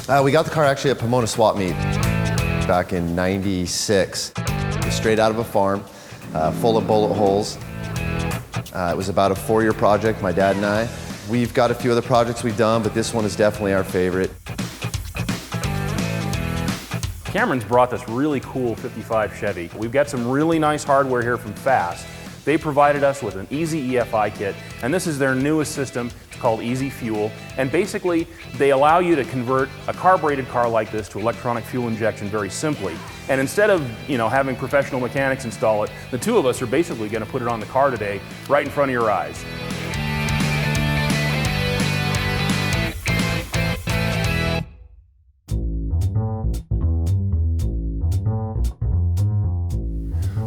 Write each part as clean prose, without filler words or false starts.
We got the car actually at Pomona Swap Meet back in '96. Straight out of a farm, full of bullet holes. It was about a 4-year project, my dad and I. We've got a few other projects we've done, but this one is definitely our favorite. Cameron's brought this really cool 55 Chevy. We've got some really nice hardware here from Fast. They provided us with an easy EFI kit, and this is their newest system. It's called Easy Fuel, and basically they allow you to convert a carbureted car like this to electronic fuel injection very simply. And instead of having professional mechanics install it, the two of us are basically going to put it on the car today, right in front of your eyes.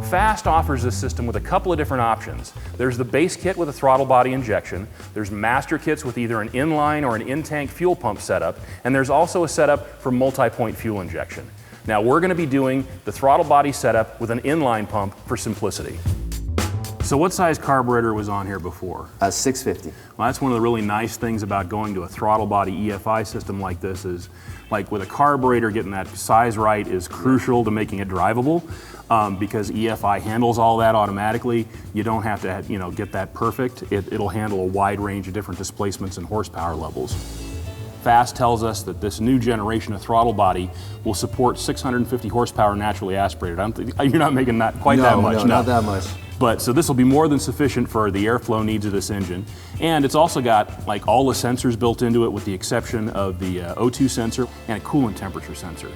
Fast offers this system with a couple of different options. There's the base kit with a throttle body injection, there's master kits with either an inline or an in-tank fuel pump setup, and there's also a setup for multi-point fuel injection. Now we're going to be doing the throttle body setup with an inline pump for simplicity. So what size carburetor was on here before? 650. Well, that's one of the really nice things about going to a throttle body EFI system like this is, like with a carburetor, getting that size right is crucial to making it drivable. Because EFI handles all that automatically. You don't have to get that perfect. It'll handle a wide range of different displacements and horsepower levels. Fast tells us that this new generation of throttle body will support 650 horsepower naturally aspirated. You're not making that quite that much. No, not that much. But so this will be more than sufficient for the airflow needs of this engine. And it's also got like all the sensors built into it with the exception of the O2 sensor and a coolant temperature sensor.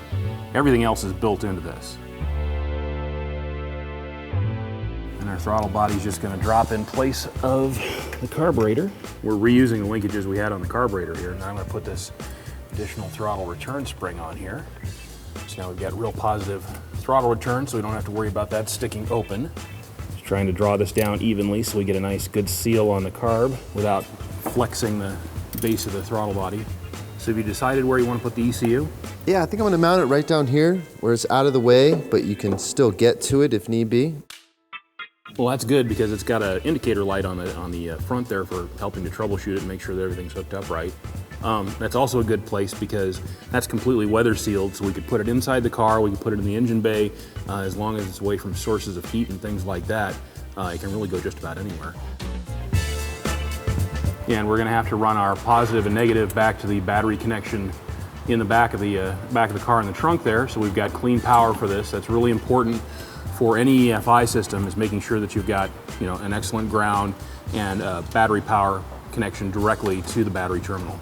Everything else is built into this. And our throttle body is just going to drop in place of the carburetor. We're reusing the linkages we had on the carburetor here. Now I'm going to put this additional throttle return spring on here. So now we've got real positive throttle return, so we don't have to worry about that sticking open. Just trying to draw this down evenly so we get a nice good seal on the carb without flexing the base of the throttle body. So have you decided where you want to put the ECU? Yeah, I think I'm going to mount it right down here where it's out of the way, but you can still get to it if need be. Well, that's good because it's got an indicator light on the front there for helping to troubleshoot it and make sure that everything's hooked up right. That's also a good place because that's completely weather sealed, so we could put it inside the car, we could put it in the engine bay, as long as it's away from sources of heat and things like that. It can really go just about anywhere. Yeah, and we're going to have to run our positive and negative back to the battery connection in the back of the car in the trunk there, so we've got clean power for this. That's really important for any EFI system, is making sure that you've got an excellent ground and battery power connection directly to the battery terminal.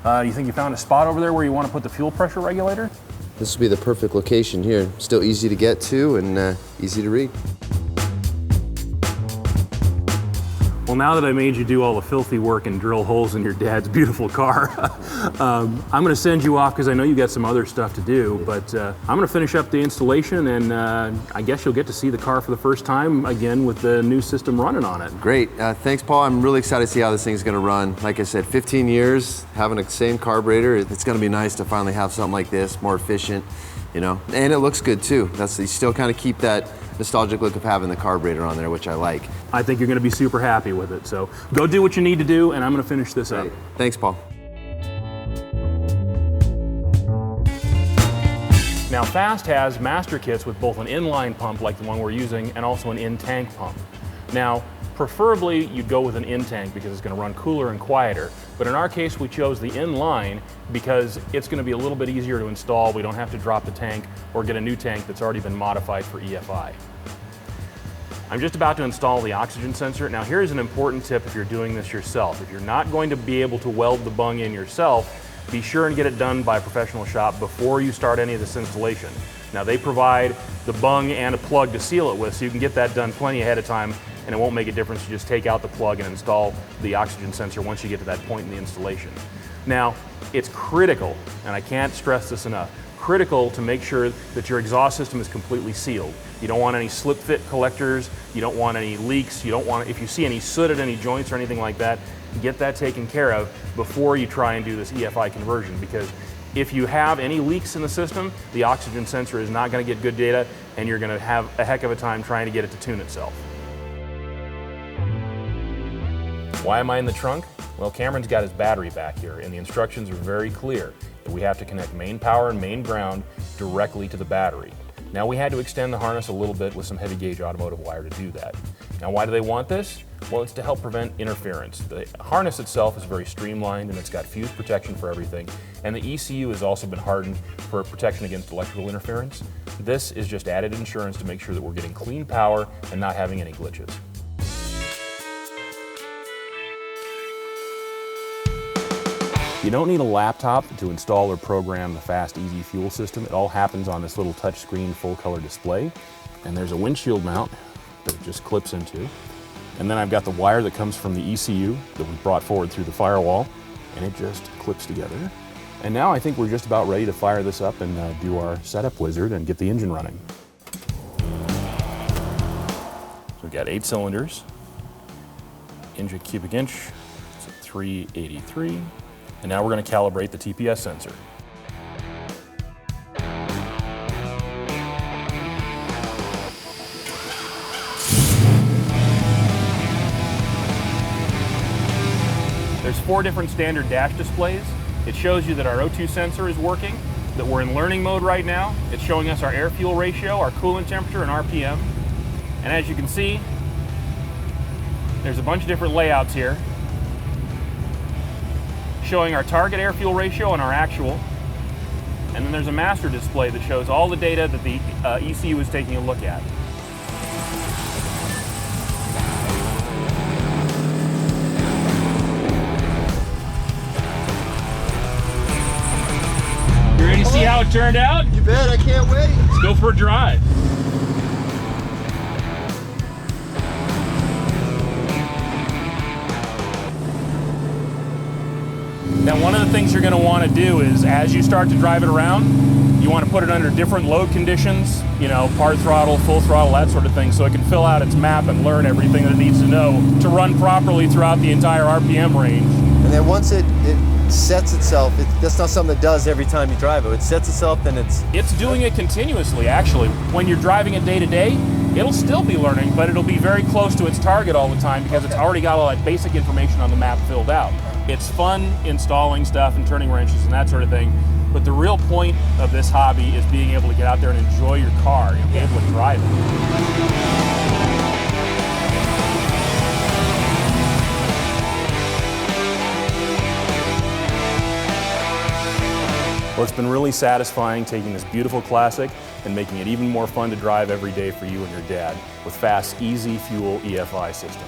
You think you found a spot over there where you want to put the fuel pressure regulator? This will be the perfect location here. Still easy to get to and easy to read. Well, now that I made you do all the filthy work and drill holes in your dad's beautiful car, I'm going to send you off because I know you got some other stuff to do, but I'm going to finish up the installation and I guess you'll get to see the car for the first time again with the new system running on it. Great. Thanks, Paul. I'm really excited to see how this thing's going to run. Like I said, 15 years, having the same carburetor. It's going to be nice to finally have something like this, more efficient, and it looks good too. You still kind of keep that nostalgic look of having the carburetor on there, which I like. I think you're going to be super happy with it. So go do what you need to do, and I'm going to finish this up. Thanks, Paul. Now, Fast has master kits with both an inline pump like the one we're using and also an in-tank pump. Now, preferably you'd go with an in-tank because it's going to run cooler and quieter. But in our case, we chose the inline because it's going to be a little bit easier to install. We don't have to drop the tank or get a new tank that's already been modified for EFI. I'm just about to install the oxygen sensor. Now here's an important tip if you're doing this yourself. If you're not going to be able to weld the bung in yourself, be sure and get it done by a professional shop before you start any of this installation. Now they provide the bung and a plug to seal it with, so you can get that done plenty ahead of time and it won't make a difference. You just take out the plug and install the oxygen sensor once you get to that point in the installation. Now, it's critical, and I can't stress this enough, critical to make sure that your exhaust system is completely sealed. You don't want any slip fit collectors, you don't want any leaks, you don't want, if you see any soot at any joints or anything like that, get that taken care of before you try and do this EFI conversion, because if you have any leaks in the system, the oxygen sensor is not going to get good data and you're going to have a heck of a time trying to get it to tune itself. Why am I in the trunk? Well, Cameron's got his battery back here and the instructions are very clear. that we have to connect main power and main ground directly to the battery. Now we had to extend the harness a little bit with some heavy gauge automotive wire to do that. Now why do they want this? Well, it's to help prevent interference. The harness itself is very streamlined and it's got fuse protection for everything. And the ECU has also been hardened for protection against electrical interference. This is just added insurance to make sure that we're getting clean power and not having any glitches. You don't need a laptop to install or program the fast, easy fuel system. It all happens on this little touchscreen full-color display. And there's a windshield mount that it just clips into. And then I've got the wire that comes from the ECU that we brought forward through the firewall, and it just clips together. And now I think we're just about ready to fire this up and do our setup wizard and get the engine running. So we've got 8 cylinders, engine cubic inch, it's at 383. And now we're going to calibrate the TPS sensor. There's 4 different standard dash displays. It shows you that our O2 sensor is working, that we're in learning mode right now. It's showing us our air-fuel ratio, our coolant temperature, and RPM. And as you can see, there's a bunch of different layouts here, showing our target air-fuel ratio and our actual. And then there's a master display that shows all the data that the ECU is taking a look at. You ready to see how it turned out? You bet, I can't wait. Let's go for a drive. Now, one of the things you're going to want to do is, as you start to drive it around, you want to put it under different load conditions, you know, part throttle, full throttle, that sort of thing, so it can fill out its map and learn everything that it needs to know to run properly throughout the entire RPM range. And then once it sets itself, that's not something that does every time you drive it. It sets itself, then It's doing it continuously, actually. When you're driving it day to day, it'll still be learning, but it'll be very close to its target all the time because it's already got all that basic information on the map filled out. It's fun installing stuff and turning wrenches and that sort of thing, but the real point of this hobby is being able to get out there and enjoy your car and be able to drive it. Well, it's been really satisfying taking this beautiful classic and making it even more fun to drive every day for you and your dad with fast, easy fuel EFI system.